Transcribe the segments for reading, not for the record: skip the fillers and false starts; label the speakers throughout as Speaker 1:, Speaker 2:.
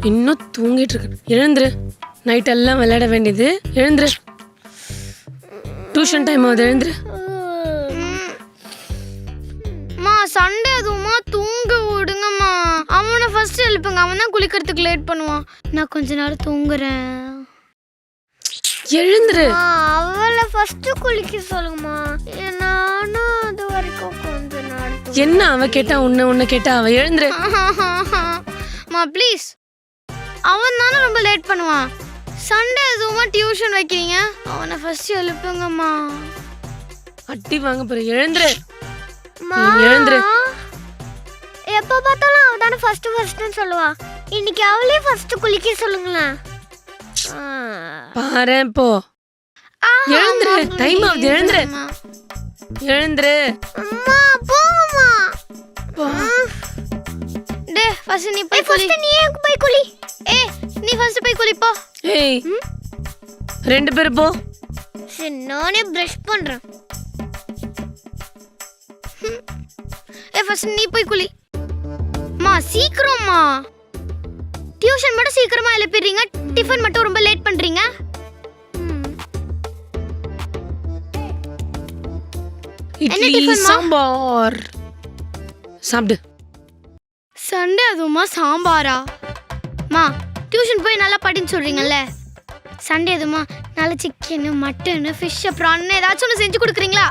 Speaker 1: இன்னும் தூங்கிட்டு இருக்கு. எழுந்துரு, நைட் எல்லாம் விளையாட வேண்டியது. எழுந்துரு, டியூஷன் டைம் ஆகுது. எழுந்துரு.
Speaker 2: சண்டே அதுவுமா தூங்க விடுங்கம்மா. அவனை ஃபர்ஸ்ட் எழுப்புங்க, அவன் தான் குளிக்கிறதுக்கு லேட் பண்ணுவான். நான் கொஞ்ச நேரம் தூங்குறேன்.
Speaker 1: எழுந்துரு.
Speaker 2: அவளை ஃபர்ஸ்ட் குளிக்க சொல்லுங்கம்மா. நானும் அது வரைக்கும் கொஞ்ச நேரம்.
Speaker 1: என்ன அவ கேட்டா உன்னை கேட்டா அவ? எழுந்துரு
Speaker 2: மா ப்ளீஸ். அவன் தானே ரொம்ப லேட் பண்ணுவான். சண்டே அதுவுமா டியூஷன் வைக்கிறீங்க. அவனை ஃபர்ஸ்ட் எழுப்புங்கம்மா.
Speaker 1: அடி வாங்க போற. எழுந்துரு.
Speaker 2: எழுந்துரு. எப்ப பார்த்தாலும் அவ தானே ஃபர்ஸ்ட்னு சொல்லுவா. இன்னைக்கு அவளே ஃபர்ஸ்ட் குளிக்க சொல்லுங்களேன்.
Speaker 1: பாரு போ. எழுந்துரு, டைம் ஆகுது. எழுந்துரு. எழுந்துரு.
Speaker 2: அம்மா போம்மா. டே ஃபர்ஸ்ட் நீ போய் குளி. ஃபர்ஸ்ட் நீ போய் குளி. நீ ஃபர்ஸ்ட் போய் குளி போ.
Speaker 1: ஏய், ரெண்டு பேரும் போ.
Speaker 2: சரி நானே பிரஷ் பண்றேன். ஃபர்ஸ்ட் நீ போய் குளி. மா சீக்கிரமா. டியூஷன் மட்டும் சீக்கிரமா எழுப்பிடுறீங்க, டிஃபன் மட்டும் ரொம்ப லேட் பண்றீங்க.
Speaker 1: இட்லி சாம்பார் சாப்பிடு.
Speaker 2: சண்டே அதுவுமா சாம்பாரா? மா டியூஷன் போய் நல்லா படின்னு சொல்றீங்கல்ல, சண்டே அதுவுமா நல்ல சிக்கன் மட்டன் ஃபிஷ் ப்ரான் ஏதாச்சும் ஒன்று செஞ்சு கொடுக்குறீங்களா?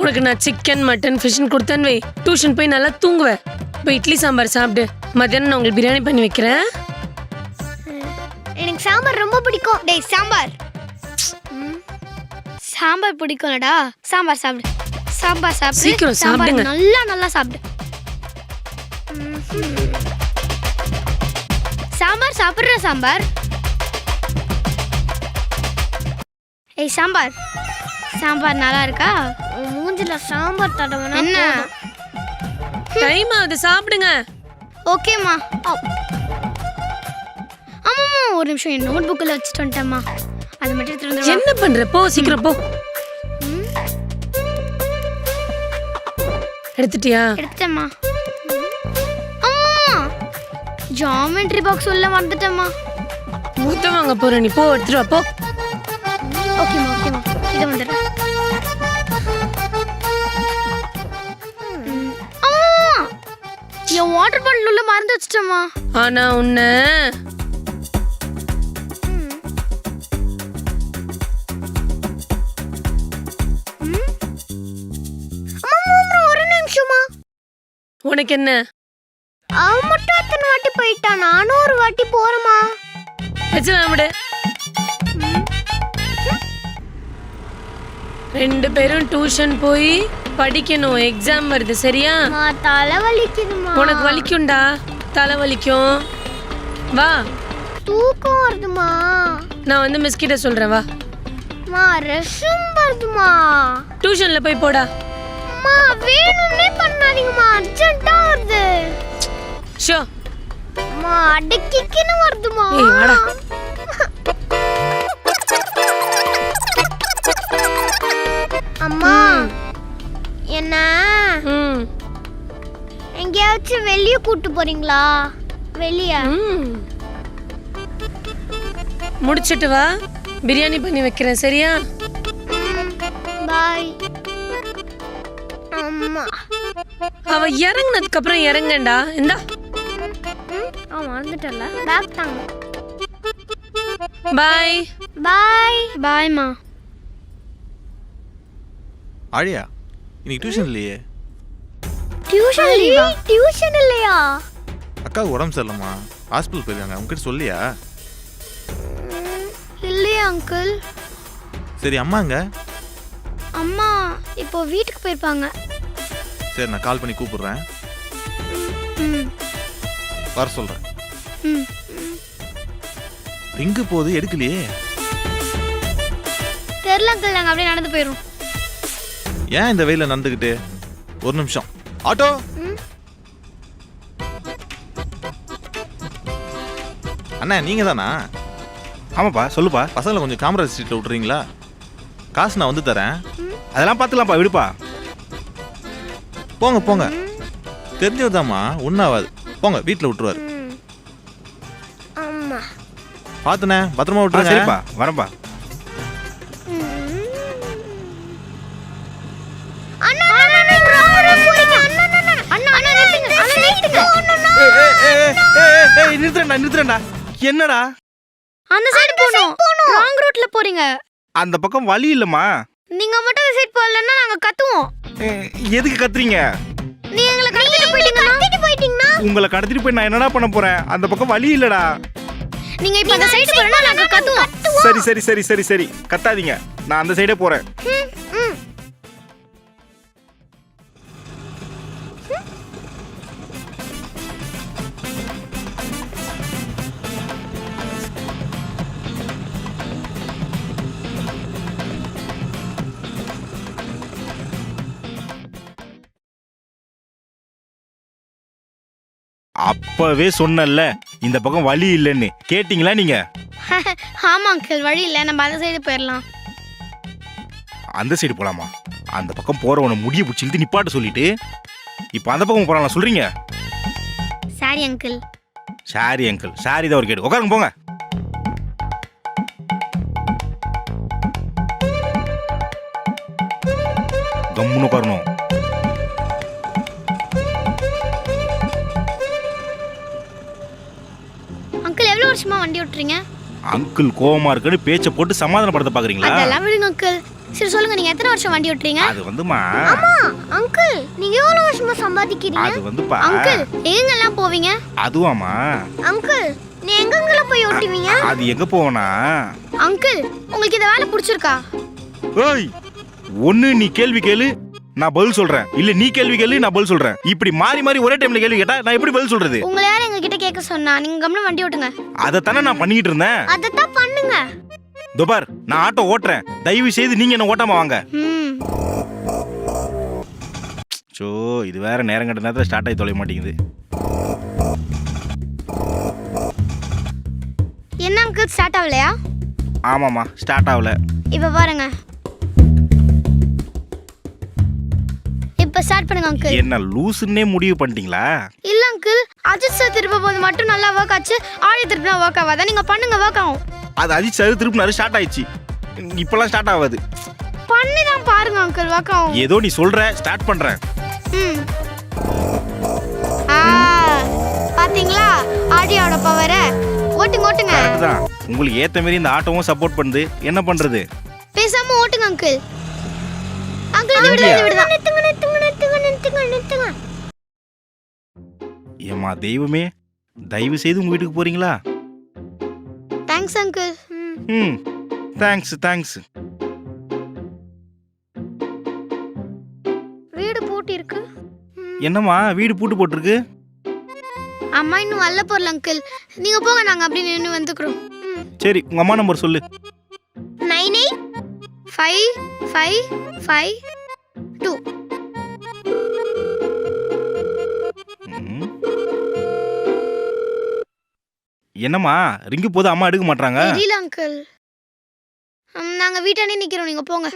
Speaker 1: உனக்கு நான் சிக்கன் மட்டன் ஃபிஷ்னு கொடுத்தேன்னு வை, டியூஷன் போய் நல்லா தூங்குவேன். இப்போ இட்லி சாம்பார் சாப்பிடு. மத்தியானம் நான் உங்களுக்கு பிரியாணி பண்ணி வைக்கிறேன்.
Speaker 2: எனக்கு சாம்பார் ரொம்ப பிடிக்கும். டேய் சாம்பார். சாம்பார் பிடிக்கும்லடா. சாம்பார் சாப்பிடு. சாம்பார் சாப்பிடு.
Speaker 1: சீக்கிரம் சாப்பிடுங்க.
Speaker 2: நல்லா சாப்பிடு. சாம்பார் சாப்பிடுற சாம்பார். ஏய் சாம்பார். சாம்பார் நல்லா இருக்கா? மூஞ்சில சாம்பார் தடவனா என்ன?
Speaker 1: டைம் ஆகுது, சாப்பிடுங்க.
Speaker 2: ஓகேம்மா. ஆமாம்மா ஒரு நிமிஷம், என் நோட் புக்கில் வச்சுட்டு வந்துட்டேம்மா. அது மட்டும் எடுத்துட்டு வந்துடுவா.
Speaker 1: என்ன பண்ற? போ சீக்கிரம் போ. எடுத்துட்டியா?
Speaker 2: எடுத்துட்டேம்மா. அம்மா ஜாமெட்ரி பாக்ஸ் உள்ள வந்துட்டேம்மா.
Speaker 1: மூத்த வாங்க போற நீ. போ எடுத்துட்டு வா போ.
Speaker 2: ஓகேம்மா ஓகேம்மா, இதை வந்துடுறேன். என் வாட்டர் பாட்டில் உள்ள மறந்து வச்சிட்டேம்மா.
Speaker 1: ஆனா உன்னை
Speaker 2: ஒரு நிமிஷமா.
Speaker 1: உனக்கு என்ன?
Speaker 2: அவன் மட்டும் எத்தனை வாட்டி போயிட்டான், நானும் ஒரு வாட்டி போறேம்மா.
Speaker 1: வச்சு விடு. ரெண்டு பேரும் டியூஷன் போய் படிக்கணும். எக்ஸாம் வருது சரியா?
Speaker 2: தலை வலிக்குதுமா.
Speaker 1: உனக்கு வலிக்கும்டா, தலை வலிக்கும். வா.
Speaker 2: தூக்கம் வருதுமா.
Speaker 1: நான் வந்து மிஸ் கிட்ட சொல்றேன். வா.
Speaker 2: மா ரெஸ்ட்ரூம் வருதுமா.
Speaker 1: டியூஷன்ல போய் போடா.
Speaker 2: மா வேணும்னே பண்ணாதீங்கம்மா, அர்ஜென்ட்டா வருது.
Speaker 1: ஷோ.
Speaker 2: மா அடக்கிக்கின்னு வருதுமா.
Speaker 1: ஏய் வாடா.
Speaker 2: அம்மா என்ன எங்கேயாச்சும் வெளியே கூட்டு போறீங்களா? வெளியே
Speaker 1: முடிச்சிட்டு வா, பிரியாணி பண்ணி வைக்கிறேன் சரியா?
Speaker 2: பாய். அம்மா
Speaker 1: அவ இறங்குனதுக்கு அப்புறம் இறங்கண்டா. இந்தா
Speaker 2: அவன் வந்துட்டல. பேக் தாங்க.
Speaker 1: பாய்
Speaker 2: பாய். பாய்மா.
Speaker 3: ஆழியா, இன்னைக்கு டியூஷன் இல்லையே.
Speaker 2: டியூஷன் இல்லையா? டியூஷன் இல்லையா?
Speaker 3: அக்காவுக்கு உடம்பு சரியில்லைம்மா, ஹாஸ்பிட்டல் போயிருக்காங்க. உங்ககிட்ட சொல்லியா?
Speaker 2: இல்லையா அங்கிள்.
Speaker 3: சரி அம்மாங்க?
Speaker 2: அம்மா இப்போ வீட்டுக்கு போயிருப்பாங்க.
Speaker 3: சரி நான் கால் பண்ணி கூப்பிடுறேன். வர சொல்றேன். எங்க போகுது எடுக்கலையே?
Speaker 2: தெரியல அங்கிள், நாங்கள் அப்படியே நடந்து போயிடும்.
Speaker 3: ஏன் இந்த வெயில நடந்துக்கிட்டு? ஒரு நிமிஷம். ஆட்டோ. அண்ணா நீங்க தானா?
Speaker 4: ஆமாப்பா சொல்லுப்பா.
Speaker 3: பசங்களை கொஞ்சம் காமராஜ் ஸ்ட்ரீட்டில் விட்டுறீங்களா? காசு நான் வந்து தரேன்.
Speaker 4: அதெல்லாம் பார்த்துக்கலாம்ப்பா, விடுப்பா.
Speaker 3: போங்க போங்க, தெரிஞ்சதுதாம்மா, ஒன்றாவாது. போங்க, வீட்டில் விட்டுருவாரு.
Speaker 2: அம்மா
Speaker 3: பார்த்துண்ணே, பத்திரமா
Speaker 4: ஆ,
Speaker 3: விட்டுருங்க.
Speaker 4: சரிப்பா வரேன்ப்பா.
Speaker 2: அண்ணா அண்ணா நீங்க ராமரா போறீங்க. அண்ணா அண்ணா அண்ணா அண்ணா நிறுத்துங்க. அண்ணா நிறுத்துங்க.
Speaker 4: நிறுத்துறேன்டா. என்னடா
Speaker 2: அந்த சைடு போணும். ராங் ரூட்ல போறீங்க.
Speaker 4: அந்த பக்கம் வழி இல்லம்மா.
Speaker 2: நீங்க மட்டும் அந்த சைடு போறலன்னா நாங்க கத்துவோம்.
Speaker 4: எதுக்கு கத்துறீங்க?
Speaker 2: நீ எங்களை கடத்திட்டு போயிட்டீங்கன்னா
Speaker 4: உங்களை கடத்திட்டு போய் நான் என்னடா பண்ண போறேன்? அந்த பக்கம் வழி இல்லடா.
Speaker 2: நீங்க இப்ப அந்த சைடு போறனா நாங்க கத்துவோம்.
Speaker 4: சரி கத்தாதீங்க, நான் அந்த சைடே போறேன். அப்பவே சொன்னல இந்த பக்கம் வழி இல்லைன்னு. கேட்டீங்களா நீங்க?
Speaker 2: ஆமா அங்கிள், வழி இல்ல, நம்ம அந்த சைடு போயிடலாம்.
Speaker 4: அந்த சைடு போலாமா? அந்த பக்கம் போறவன முடிய பிடிச்சி இழுத்து நிப்பாட்ட சொல்லிட்டு இப்ப அந்த பக்கம் போறாங்களா சொல்றீங்க?
Speaker 2: Sorry uncle.
Speaker 4: Sorry uncle, sorry தான் ஒரு கேடு. உட்காருங்க போங்க. கம்முன்னு உட்காரணும்.
Speaker 2: அங்கிள் எவ்வளவு வருஷமா வண்டி ஓட்டுறீங்க?
Speaker 4: அங்கிள் கோவமா இருக்குன்னு பேச்சை போட்டு சமாதானப்படுத்த பாக்குறீங்களா?
Speaker 2: அதெல்லாம் விடுங்க அங்கிள். சரி சொல்லுங்க, நீங்க எத்தனை வருஷம் வண்டி ஓட்டுறீங்க?
Speaker 4: அது வந்துமா
Speaker 2: அங்கிள் நீங்க எவ்வளவு வருஷமா சம்பாதிக்கிறீங்க?
Speaker 4: அது வந்துப்பா.
Speaker 2: அங்கிள் எங்கெல்லாம் போவீங்க?
Speaker 4: அதுவாமா
Speaker 2: அங்கிள் நீ எங்கெங்கெல்லாம் போய் ஓட்டுவீங்க?
Speaker 4: அது எங்க போவனா?
Speaker 2: அங்கிள் உங்களுக்கு இந்த வேலை பிடிச்சிருக்கா?
Speaker 4: ஏய், ஒண்ணு நீ கேள்வி கேளு, நான் பதில் சொல்றேன். இல்ல நீ கேள்வி கேளு, நான் பதில் சொல்றேன். இப்படி மாறி மாறி ஒரே டைம்ல கேள்வி கேட்டா நான் எப்படி பதில் சொல்றது?
Speaker 2: உங்களை யார் எங்க கிட்ட கேட்க சொன்னா? நீங்க கம்முனு வண்டி ஓட்டுங்க.
Speaker 4: அதைத்தானே நான் பண்ணிக்கிட்டு இருந்தேன்.
Speaker 2: அதத்தான் பண்ணுங்க.
Speaker 4: துபார், நான் ஆட்டோ ஓட்டுறேன், தயவு செய்து நீங்க என்ன ஓட்டாம வாங்க. சோ, இது வேற நேரம் கட்ட நேரத்துல ஸ்டார்ட் ஆகி தொலைய மாட்டேங்குது.
Speaker 2: என்ன அங்கிள் ஸ்டார்ட் ஆகலையா?
Speaker 4: ஆமாமா, ஸ்டார்ட் ஆகல.
Speaker 2: இப்ப பாருங்க, இப்ப ஸ்டார்ட் பண்ணுங்க அங்கிள்.
Speaker 4: என்ன லூசுன்னே முடிவு பண்ணிட்டீங்களா?
Speaker 2: இல்ல அங்கிள், அஜித் சார் திருப்ப போது மட்டும் நல்லா ஒர்க் ஆச்சு, ஆடி திருப்பினா ஒர்க் ஆகாதா? நீங்க பண்ணுங்க, ஒர்க் ஆகும்.
Speaker 4: அது அஜித் சார் திருப்பினாரு, ஸ்டார்ட் ஆயிடுச்சு. இப்பெல்லாம் ஸ்டார்ட் ஆகாது.
Speaker 2: பண்ணி தான் பாருங்க அங்கிள், ஒர்க் ஆகும்.
Speaker 4: ஏதோ நீ சொல்ற, ஸ்டார்ட் பண்றேன்.
Speaker 2: பாத்தீங்களா ஆடியோட பவர? ஓட்டுங்க ஓட்டுங்க.
Speaker 4: அதுதான் உங்களுக்கு ஏத்த மாதிரி இந்த ஆட்டோவும் சப்போர்ட் பண்ணுது. என்ன பண்றது?
Speaker 2: பேசாம ஓட்டுங்க அங்கிள். அங்கிள் விடுங்க. நிறுத்துங்க.
Speaker 4: ஏமா தெய்வமே, தயவு செய்து உங்க வீட்டுக்கு போறீங்களா?
Speaker 2: Thanks uncle.
Speaker 4: தேங்க்ஸ்.
Speaker 2: வீடு பூட்டி இருக்கு.
Speaker 4: என்னம்மா வீடு பூட்டு போட்டிருக்கு?
Speaker 2: அம்மா இன்னும் வரல போறல அங்கிள். நீங்க போங்க, நாங்க அப்படியே நின்னு வந்துக்கிறோம்.
Speaker 4: சரி, உங்க அம்மா நம்பர் சொல்லு.
Speaker 2: 985552.
Speaker 4: என்னம்மா ரிங்கு போது அம்மா எடுக்க மாட்டாங்க?
Speaker 2: தெரியல அங்கிள். நாங்க வீட்டானே நிக்கிறோம், நீங்க போங்க.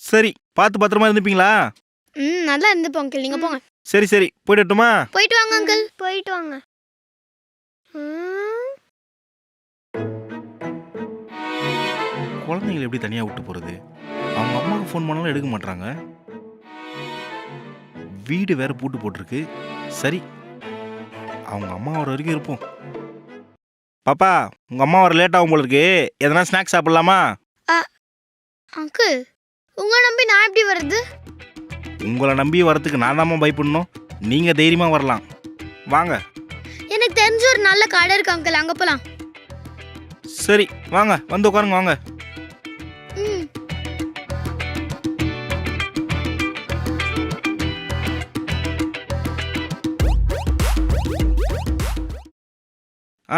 Speaker 4: சரி, பார்த்து பத்திரமா இருந்துப்பீங்களா?
Speaker 2: நல்லா இருந்துப்போம் அங்கிள், நீங்க போங்க.
Speaker 4: சரி, போயிடட்டுமா?
Speaker 2: போயிட்டு வாங்க அங்கிள், போயிட்டு வாங்க.
Speaker 4: குழந்தைங்களை எப்படி தனியா விட்டு போறது? அவங்க அம்மாவுக்கு ஃபோன் பண்ணாலும் எடுக்க மாட்டாங்க. வீடு வேற பூட்டு போட்டிருக்கு. சரி, அவங்க அம்மா வர வரைக்கும் இருப்போம். பாப்பா, உங்க அம்மா வர லேட் ஆகும் போல இருக்கு. எதனா ஸ்நாக்ஸ் சாப்பிடலாமா?
Speaker 2: அங்கிள் உங்களை நம்பி நான் எப்படி வருது?
Speaker 4: உங்களை நம்பி வரதுக்கு நான் தாம்மா பயப்படணும். நீங்க தைரியமா வரலாம். வாங்க.
Speaker 2: எனக்கு தெரிஞ்ச ஒரு நல்ல கடை இருக்கு அங்கிள், அங்க போலாம்.
Speaker 4: சரி வாங்க, வந்து உட்காருங்க வாங்க.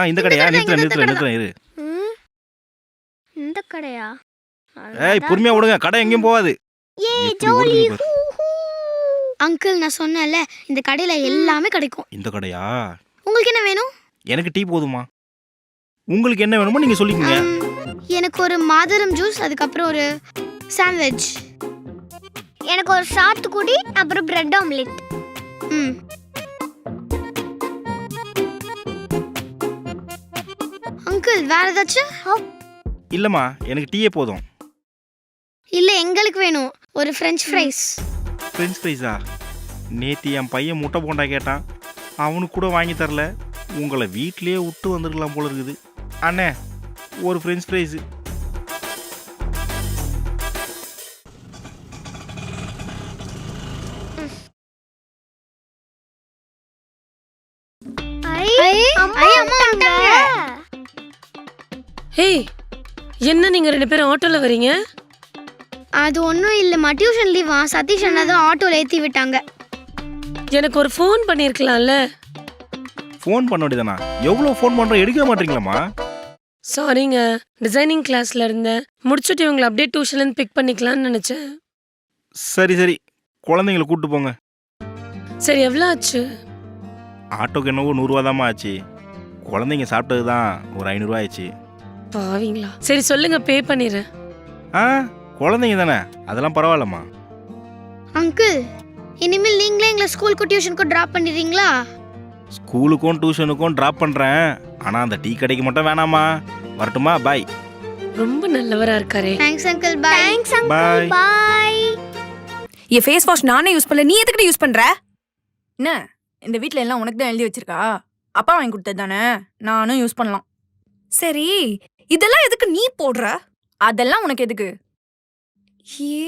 Speaker 4: இந்த கடையா? நிறுத்துறேன் இரு.
Speaker 2: இந்த கடையா?
Speaker 4: ஏய், பொறுமையா விடுங்க, கடை எங்கேயும் போகாது.
Speaker 2: அங்கிள் நான் சொன்னேன்ல, இந்த கடையில எல்லாமே கிடைக்கும்.
Speaker 4: இந்த கடையா?
Speaker 2: உங்களுக்கு என்ன வேணும்?
Speaker 4: எனக்கு டீ போதுமா? உங்களுக்கு என்ன வேணுமோ நீங்கள் சொல்லிக்கோங்க.
Speaker 2: எனக்கு ஒரு மாதுளம் ஜூஸ், அதுக்கப்புறம் ஒரு சாண்ட்விச். எனக்கு ஒரு சாத்துக்குடி, அப்புறம் பிரெட் ஆம்லெட். ம். அங்கிள் வேற ஏதாச்சும்?
Speaker 4: இல்லைம்மா, எனக்கு டீயே போதும்.
Speaker 2: இல்ல, எங்களுக்கு வேணும் ஒரு ஃப்ரெஞ்ச் ஃப்ரைஸ்.
Speaker 4: ஃப்ரெஞ்ச் ஃப்ரைஸா? நேற்று என் பையன் முட்டை போண்டா கேட்டான், அவனுக்கு கூட வாங்கி தரல. உங்களை வீட்டிலேயே விட்டு வந்துருக்கலாம் போல இருக்குது. அண்ணே, ஒரு ஃப்ரெஞ்ச் ஃப்ரைஸு.
Speaker 1: ஹேய், என்ன நீங்க 2 பேரும் ஆட்டோல வரீங்க?
Speaker 2: அது ஒன்றும் இல்லைம்மா, டியூஷன் லீவா, சதீஷ் அண்ணா தான் ஆட்டோவில் ஏற்றி விட்டாங்க.
Speaker 1: எனக்கு ஒரு ஃபோன் பண்ணியிருக்கலாம்ல.
Speaker 4: ஃபோன் பண்ண வேண்டியதானா? எவ்வளோ ஃபோன் பண்ணுறோம், எடுக்க மாட்டீங்களாம்மா?
Speaker 1: சாரிங்க, டிசைனிங் கிளாஸ்ல இருந்தேன். முடிச்சுட்டு இவங்களை அப்படியே டியூஷன்லேருந்து பிக் பண்ணிக்கலாம்னு நினச்சேன்.
Speaker 4: சரி சரி, குழந்தைங்கள கூப்பிட்டு போங்க.
Speaker 1: சரி, எவ்வளோ ஆச்சு?
Speaker 4: ஆட்டோக்கு என்னவோ 100 தாம்மா ஆச்சு. குழந்தைங்க சாப்பிட்டது தான் ஒரு 500 ஆயிடுச்சு.
Speaker 1: பாவீங்களா? சரி சொல்லுங்க, பே பண்ணிடுறேன்.
Speaker 4: ஆ, குழந்தைங்க தானே, அதெல்லாம் பரவாயில்லம்மா.
Speaker 2: அங்கிள், இனிமேல் நீங்களே எங்களை ஸ்கூலுக்கு டியூஷனுக்கு ட்ராப் பண்ணிடுறீங்களா?
Speaker 4: ஸ்கூலுக்கும் டியூஷனுக்கும் ட்ராப் பண்ணுறேன், ஆனால் அந்த டீ கடைக்கு மட்டும் வேணாமா. வரட்டுமா? பாய்.
Speaker 1: ரொம்ப நல்லவரா இருக்காரே.
Speaker 2: Thanks uncle. Bye. Thanks
Speaker 4: bye.
Speaker 2: Bye.
Speaker 5: என் ஃபேஸ் வாஷ் நானே யூஸ் பண்ணல, நீ எதுக்கிட்ட யூஸ் பண்ற? என்ன இந்த வீட்ல எல்லாம் உனக்கு தான் எழுதி வச்சிருக்கா? அப்பா வாங்கி கொடுத்தது தானே, நானும் யூஸ் பண்ணலாம். சரி, இதெல்லாம் எதுக்கு நீ போடுற? அதெல்லாம் உனக்கு எதுக்கு?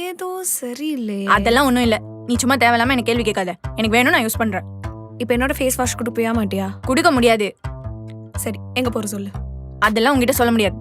Speaker 6: ஏதோ சரியில்லை.
Speaker 5: அதெல்லாம் ஒண்ணும் இல்ல, நீ சும்மா தேவையில்லாம எனக்கு கேள்வி கேட்காத. எனக்கு வேணும், நான் யூஸ் பண்றேன்.
Speaker 6: இப்போ என்னோட ஃபேஸ் வாஷ் கொடுப்பியா மாட்டியா?
Speaker 5: குடிக்க முடியாது.
Speaker 6: சரி, எங்க போற சொல்லு.
Speaker 5: அதெல்லாம் உங்ககிட்ட சொல்ல முடியாது.